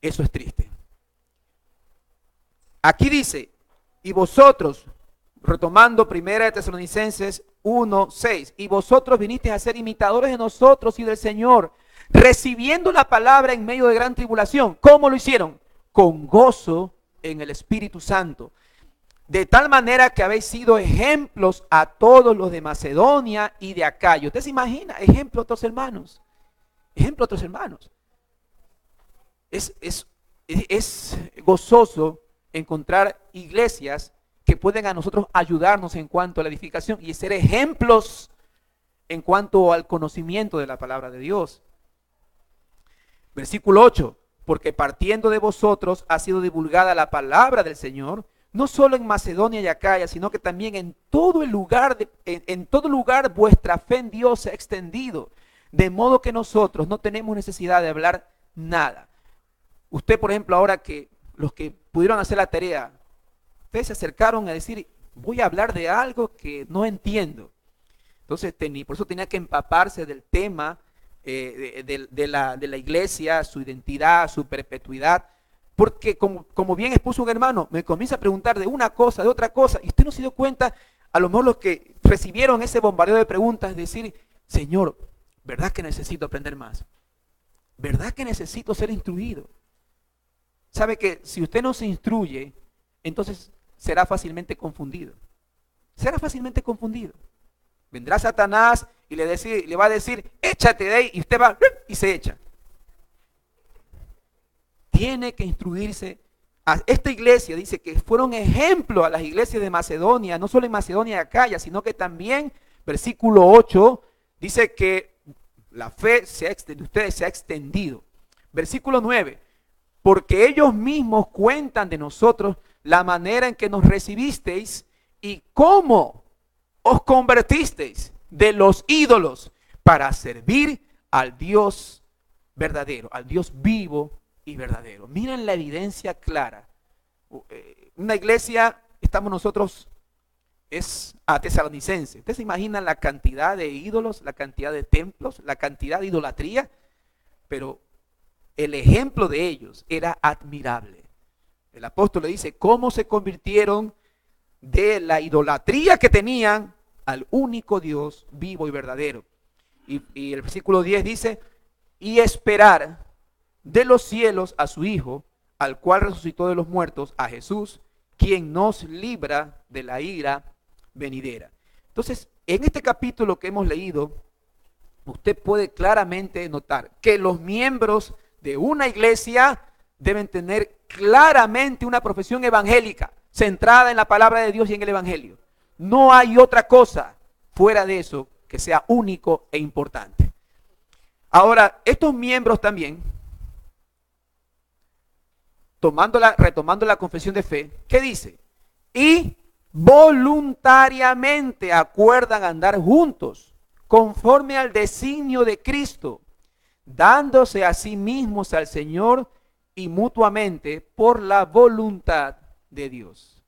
Eso es triste. Aquí dice, y vosotros, retomando 1 Tesalonicenses 1:6, y vosotros vinisteis a ser imitadores de nosotros y del Señor, recibiendo la palabra en medio de gran tribulación. ¿Cómo lo hicieron? Con gozo en el Espíritu Santo. De tal manera que habéis sido ejemplos a todos los de Macedonia y de Acaya. ¿Usted se imagina? Ejemplo a otros hermanos. Ejemplo a otros hermanos. Es gozoso encontrar iglesias que pueden a nosotros ayudarnos en cuanto a la edificación y ser ejemplos en cuanto al conocimiento de la palabra de Dios. Versículo 8. Porque partiendo de vosotros ha sido divulgada la palabra del Señor, no solo en Macedonia y Acaya, sino que también en todo lugar vuestra fe en Dios se ha extendido, de modo que nosotros no tenemos necesidad de hablar nada. Usted, por ejemplo, ahora que los que pudieron hacer la tarea, ustedes se acercaron a decir, voy a hablar de algo que no entiendo. Entonces, por eso tenía que empaparse del tema de la iglesia, su identidad, su perpetuidad. Porque como bien expuso un hermano, me comienza a preguntar de una cosa, de otra cosa, y usted no se dio cuenta, a lo mejor los que recibieron ese bombardeo de preguntas, decir, Señor, ¿verdad que necesito aprender más? ¿Verdad que necesito ser instruido? Sabe que si usted no se instruye, entonces será fácilmente confundido. Será fácilmente confundido. Vendrá Satanás y le va a decir, échate de ahí, y usted va y se echa. Tiene que instruirse. Esta iglesia dice que fueron ejemplo a las iglesias de Macedonia, no solo en Macedonia y Acaya, sino que también, versículo 8, dice que la fe de ustedes se ha extendido. Versículo 9, porque ellos mismos cuentan de nosotros la manera en que nos recibisteis y cómo os convertisteis de los ídolos para servir al Dios verdadero, al Dios vivo y verdadero. Miren la evidencia clara. Una iglesia, estamos nosotros, es a Tesalonicense. ¿Ustedes se imaginan la cantidad de ídolos, la cantidad de templos, la cantidad de idolatría? Pero el ejemplo de ellos era admirable. El apóstol le dice cómo se convirtieron de la idolatría que tenían al único Dios vivo y verdadero. Y el versículo 10 dice, y esperar de los cielos a su Hijo, al cual resucitó de los muertos, a Jesús, quien nos libra de la ira venidera. Entonces, en este capítulo que hemos leído, usted puede claramente notar que los miembros de una iglesia deben tener claramente una profesión evangélica, centrada en la palabra de Dios y en el evangelio. No hay otra cosa fuera de eso que sea único e importante. Ahora, estos miembros también, retomando la confesión de fe, ¿qué dice? Y voluntariamente acuerdan andar juntos, conforme al designio de Cristo, dándose a sí mismos al Señor y mutuamente por la voluntad de Dios.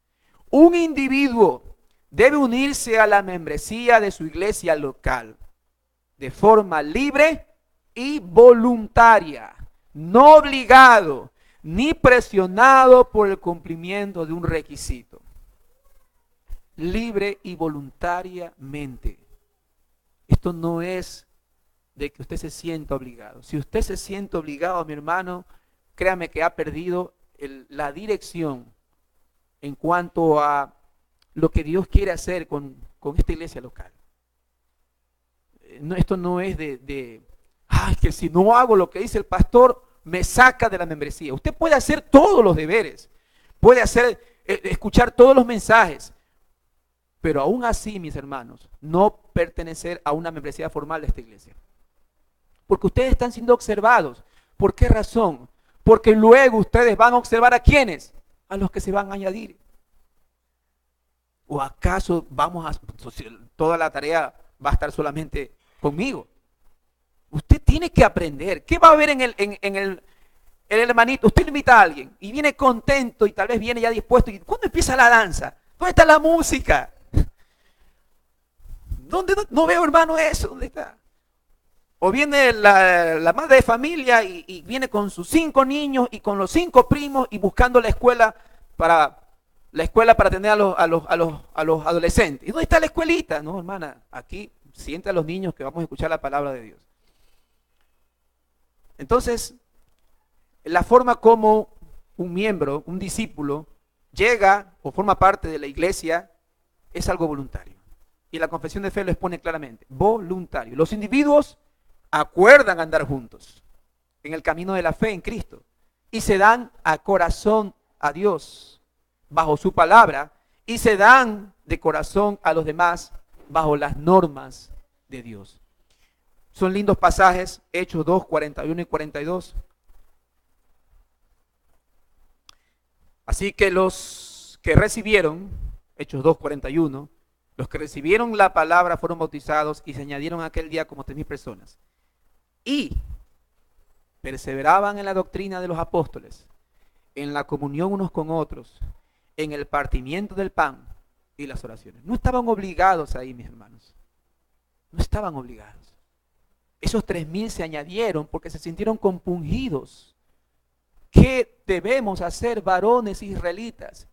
Un individuo debe unirse a la membresía de su iglesia local de forma libre y voluntaria, no obligado ni presionado por el cumplimiento de un requisito. Libre y voluntariamente. Esto no es de que usted se sienta obligado. Si usted se siente obligado, mi hermano, créame que ha perdido la dirección en cuanto a lo que Dios quiere hacer con esta iglesia local. No, esto no es que si no hago lo que dice el pastor, me saca de la membresía. Usted puede hacer todos los deberes, puede escuchar todos los mensajes, pero aún así, mis hermanos, no pertenecer a una membresía formal de esta iglesia. Porque ustedes están siendo observados. ¿Por qué razón? Porque luego ustedes van a observar ¿a quiénes? A los que se van a añadir. ¿O acaso toda la tarea va a estar solamente conmigo? Usted tiene que aprender. ¿Qué va a haber en el hermanito? Usted invita a alguien y viene contento y tal vez viene ya dispuesto. ¿Y cuándo empieza la danza? ¿Dónde está la música? ¿Dónde no veo, hermano, eso? ¿Dónde está? O viene la madre de familia y viene con sus 5 niños y con los 5 primos y buscando la escuela para tener a los adolescentes. ¿Y dónde está la escuelita? No, hermana, aquí sienta a los niños que vamos a escuchar la palabra de Dios. Entonces, la forma como un miembro, un discípulo, llega o forma parte de la iglesia es algo voluntario. Y la confesión de fe lo expone claramente. Voluntario. Los individuos acuerdan andar juntos en el camino de la fe en Cristo y se dan a corazón a Dios bajo su palabra y se dan de corazón a los demás bajo las normas de Dios. Son lindos pasajes, Hechos 2, 41 y 42. Así que los que recibieron, Hechos 2, 41, los que recibieron la palabra fueron bautizados y se añadieron aquel día como 3,000 personas. Y perseveraban en la doctrina de los apóstoles, en la comunión unos con otros, en el partimiento del pan y las oraciones. No estaban obligados ahí, mis hermanos. No estaban obligados. Esos 3,000 se añadieron porque se sintieron compungidos. ¿Qué debemos hacer, varones israelitas?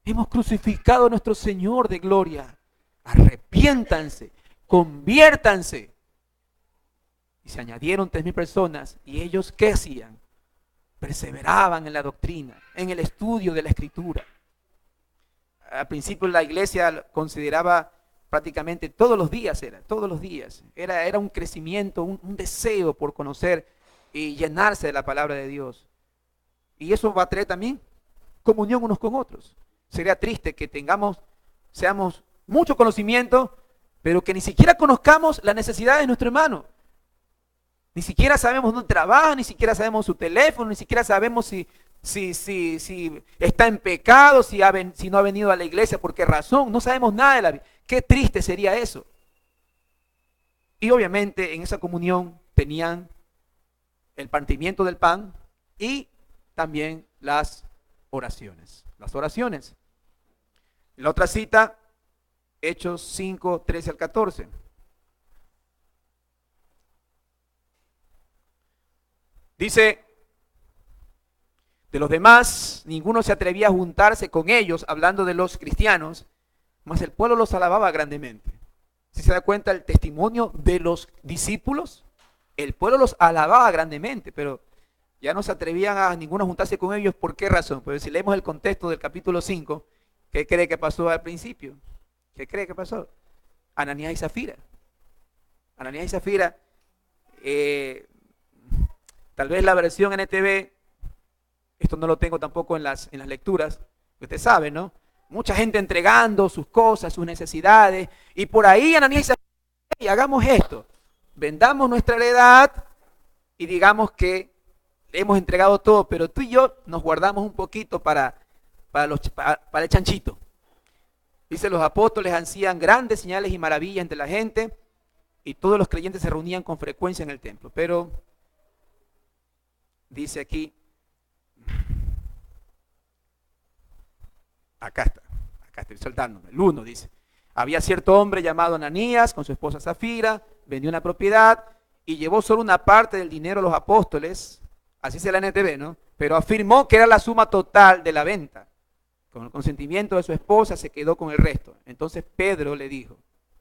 Hemos crucificado a nuestro Señor de gloria. Arrepiéntanse, conviértanse. Y se añadieron 3,000 personas. ¿Y ellos qué hacían? Perseveraban en la doctrina, en el estudio de la Escritura. Al principio la iglesia consideraba prácticamente todos los días, era un crecimiento, un deseo por conocer y llenarse de la palabra de Dios. Y eso va a traer también comunión unos con otros. Sería triste que seamos mucho conocimiento, pero que ni siquiera conozcamos las necesidades de nuestro hermano. Ni siquiera sabemos dónde trabaja, ni siquiera sabemos su teléfono, ni siquiera sabemos si está en pecado, si no ha venido a la iglesia, por qué razón. No sabemos nada de la vida. Qué triste sería eso. Y obviamente en esa comunión tenían el partimiento del pan y también las oraciones. Las oraciones. La otra cita, Hechos 5, 13 al 14. Dice, de los demás, ninguno se atrevía a juntarse con ellos, hablando de los cristianos, mas el pueblo los alababa grandemente. Si se da cuenta el testimonio de los discípulos, el pueblo los alababa grandemente, pero ya no se atrevían a ninguno a juntarse con ellos. ¿Por qué razón? Pues si leemos el contexto del capítulo 5, ¿qué cree que pasó al principio? ¿Qué cree que pasó? Ananías y Zafira. Ananías y Zafira, tal vez la versión NTV, esto no lo tengo tampoco en las lecturas, usted sabe, ¿no? Mucha gente entregando sus cosas, sus necesidades, y por ahí Ananías y Zafira, y hagamos esto, vendamos nuestra heredad y digamos que hemos entregado todo, pero tú y yo nos guardamos un poquito para el chanchito. Dice, los apóstoles hacían grandes señales y maravillas entre la gente y todos los creyentes se reunían con frecuencia en el templo. Pero dice aquí, acá estoy saltándome, el 1 dice, había cierto hombre llamado Ananías con su esposa Zafira, vendió una propiedad y llevó solo una parte del dinero a los apóstoles, así se la NTV, ¿no? Pero afirmó que era la suma total de la venta. Con el consentimiento de su esposa se quedó con el resto. Entonces Pedro le dijo,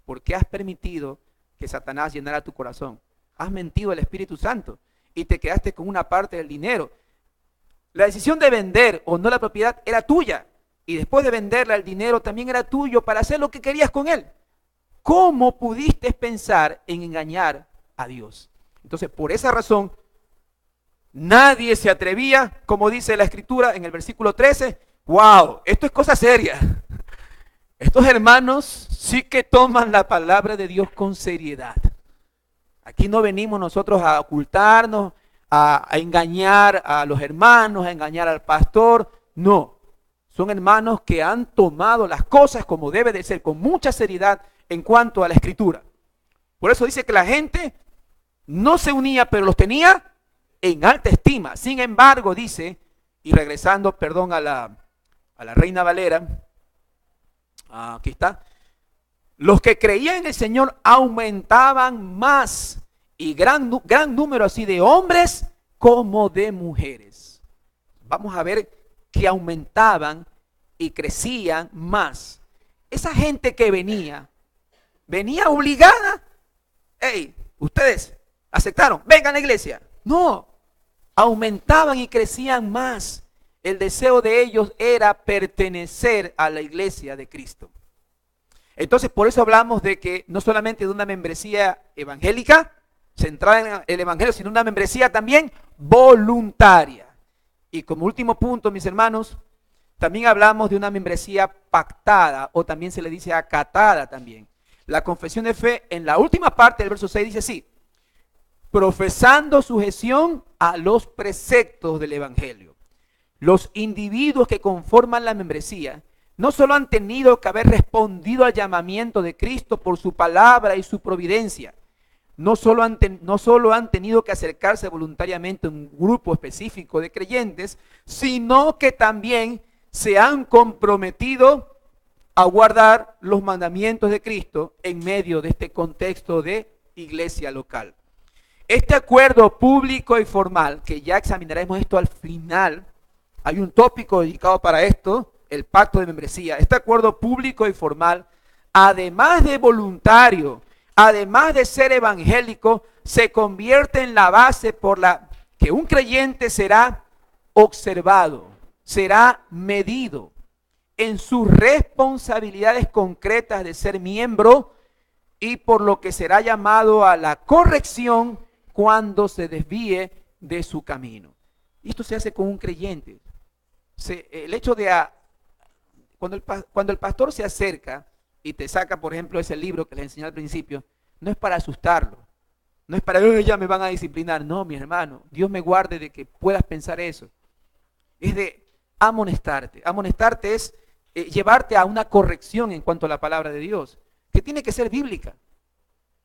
¿por qué has permitido que Satanás llenara tu corazón? Has mentido al Espíritu Santo y te quedaste con una parte del dinero. La decisión de vender o no la propiedad era tuya, y después de venderla el dinero también era tuyo para hacer lo que querías con él. ¿Cómo pudiste pensar en engañar a Dios? Entonces, por esa razón, nadie se atrevía, como dice la Escritura en el versículo 13, wow, esto es cosa seria. Estos hermanos sí que toman la palabra de Dios con seriedad. Aquí no venimos nosotros a ocultarnos, a engañar a los hermanos, a engañar al pastor. No, son hermanos que han tomado las cosas como debe de ser, con mucha seriedad en cuanto a la Escritura. Por eso dice que la gente no se unía, pero los tenía en alta estima. Sin embargo, dice, y regresando, perdón, a la Reina Valera, aquí está, los que creían en el Señor aumentaban más, y gran número así de hombres como de mujeres. Vamos a ver que aumentaban y crecían más. Esa gente que venía obligada. Hey, ustedes aceptaron, vengan a la iglesia. No, aumentaban y crecían más. El deseo de ellos era pertenecer a la iglesia de Cristo. Entonces, por eso hablamos de que no solamente de una membresía evangélica, centrada en el evangelio, sino una membresía también voluntaria. Y como último punto, mis hermanos, también hablamos de una membresía pactada, o también se le dice acatada también. La confesión de fe, en la última parte del verso 6 dice así: profesando sujeción a los preceptos del evangelio. Los individuos que conforman la membresía no solo han tenido que haber respondido al llamamiento de Cristo por su palabra y su providencia, no solo han tenido que acercarse voluntariamente a un grupo específico de creyentes, sino que también se han comprometido a guardar los mandamientos de Cristo en medio de este contexto de iglesia local. Este acuerdo público y formal, que ya examinaremos esto al final, hay un tópico dedicado para esto, el pacto de membresía. Este acuerdo público y formal, además de voluntario, además de ser evangélico, se convierte en la base por la que un creyente será observado, será medido en sus responsabilidades concretas de ser miembro y por lo que será llamado a la corrección cuando se desvíe de su camino. Y esto se hace con un creyente. El hecho de cuando el pastor se acerca y te saca, por ejemplo, ese libro que les enseñé al principio, no es para asustarlo, no es para, ya me van a disciplinar. No, mi hermano, Dios me guarde de que puedas pensar eso. Es de amonestarte. Amonestarte es llevarte a una corrección en cuanto a la palabra de Dios, que tiene que ser bíblica.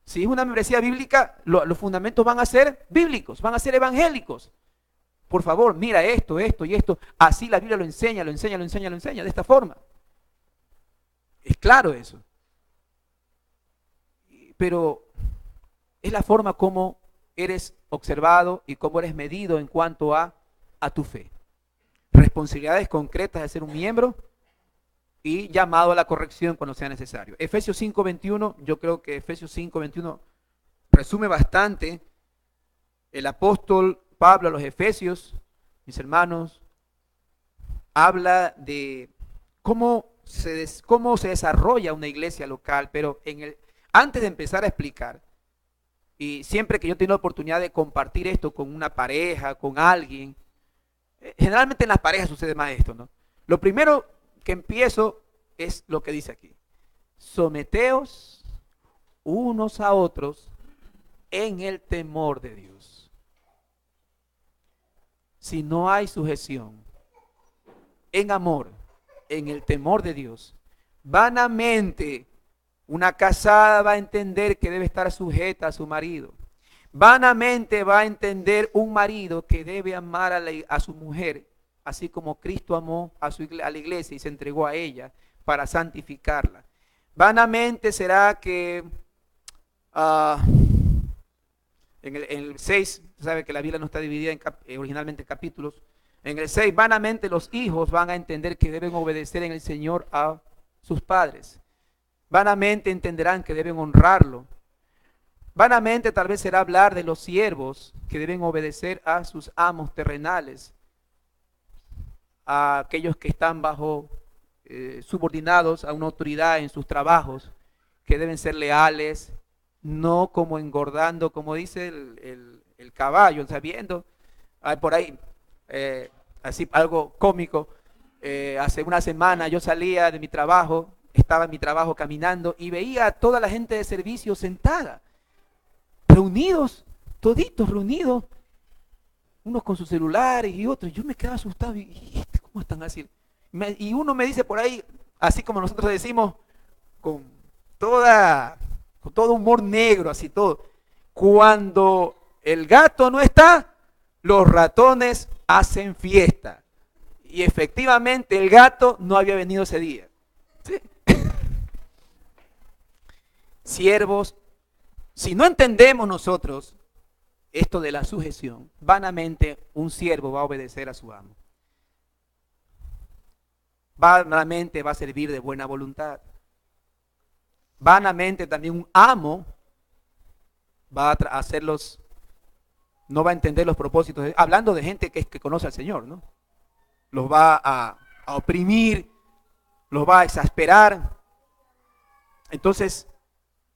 Si es una membresía bíblica, los fundamentos van a ser bíblicos, van a ser evangélicos. Por favor, mira esto y esto. Así la Biblia lo enseña, de esta forma. Es claro eso. Pero es la forma como eres observado y cómo eres medido en cuanto a tu fe. Responsabilidades concretas de ser un miembro y llamado a la corrección cuando sea necesario. Efesios 5:21, yo creo que Efesios 5:21 resume bastante. El apóstol Pablo a los Efesios, mis hermanos, habla de cómo se desarrolla una iglesia local, pero antes de empezar a explicar, y siempre que yo tengo la oportunidad de compartir esto con una pareja, con alguien, generalmente en las parejas sucede más esto, ¿no? Lo primero que empiezo es lo que dice aquí: someteos unos a otros en el temor de Dios. Si no hay sujeción en amor, en el temor de Dios, vanamente una casada va a entender que debe estar sujeta a su marido. Vanamente va a entender un marido que debe amar a su mujer, así como Cristo amó a la iglesia y se entregó a ella para santificarla. Vanamente será que en el 6, sabe que la Biblia no está dividida originalmente en capítulos. En el 6, vanamente los hijos van a entender que deben obedecer en el Señor a sus padres. Vanamente entenderán que deben honrarlo. Vanamente tal vez será hablar de los siervos que deben obedecer a sus amos terrenales, a aquellos que están bajo subordinados a una autoridad en sus trabajos, que deben ser leales, no como engordando, como dice el caballo, sabiendo, hay por ahí, así algo cómico, hace una semana yo salía de mi trabajo, estaba en mi trabajo caminando y veía a toda la gente de servicio sentada, reunidos, toditos reunidos, unos con sus celulares y otros. Yo me quedaba asustado y ¿cómo están así? Y uno me dice por ahí, así como nosotros decimos, con con todo humor negro, así todo. Cuando el gato no está, los ratones hacen fiesta. Y efectivamente el gato no había venido ese día. ¿Sí? Siervos, si no entendemos nosotros esto de la sujeción, vanamente un siervo va a obedecer a su amo. Vanamente va a servir de buena voluntad. Vanamente también un amo va a hacerlos, no va a entender los propósitos, hablando de gente que conoce al Señor, ¿no? Los va a oprimir, los va a exasperar. Entonces,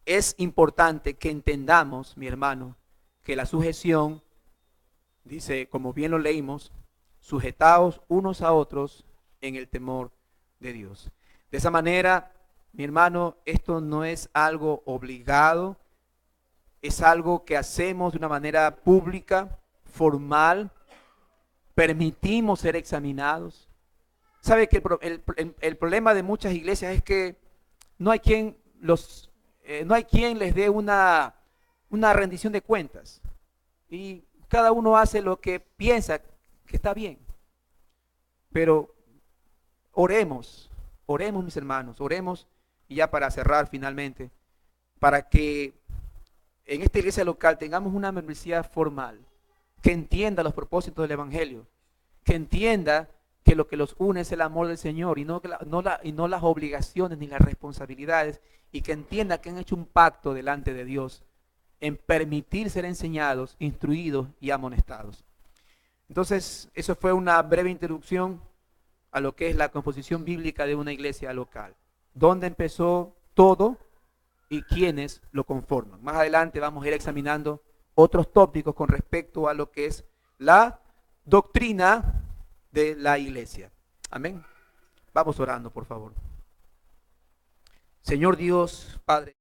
es importante que entendamos, mi hermano, que la sujeción, dice, como bien lo leímos, sujetaos unos a otros en el temor de Dios. De esa manera, mi hermano, esto no es algo obligado, es algo que hacemos de una manera pública, formal, permitimos ser examinados. ¿Sabe que el problema de muchas iglesias es que no hay quien no hay quien les dé una rendición de cuentas? Y cada uno hace lo que piensa que está bien. Pero oremos mis hermanos, oremos, y ya para cerrar finalmente, para que en esta iglesia local tengamos una membresía formal, que entienda los propósitos del Evangelio, que entienda que lo que los une es el amor del Señor y no las obligaciones ni las responsabilidades, y que entienda que han hecho un pacto delante de Dios en permitir ser enseñados, instruidos y amonestados. Entonces, eso fue una breve introducción a lo que es la composición bíblica de una iglesia local. ¿Dónde empezó todo y quiénes lo conforman? Más adelante vamos a ir examinando otros tópicos con respecto a lo que es la doctrina de la iglesia. Amén. Vamos orando, por favor. Señor Dios, Padre.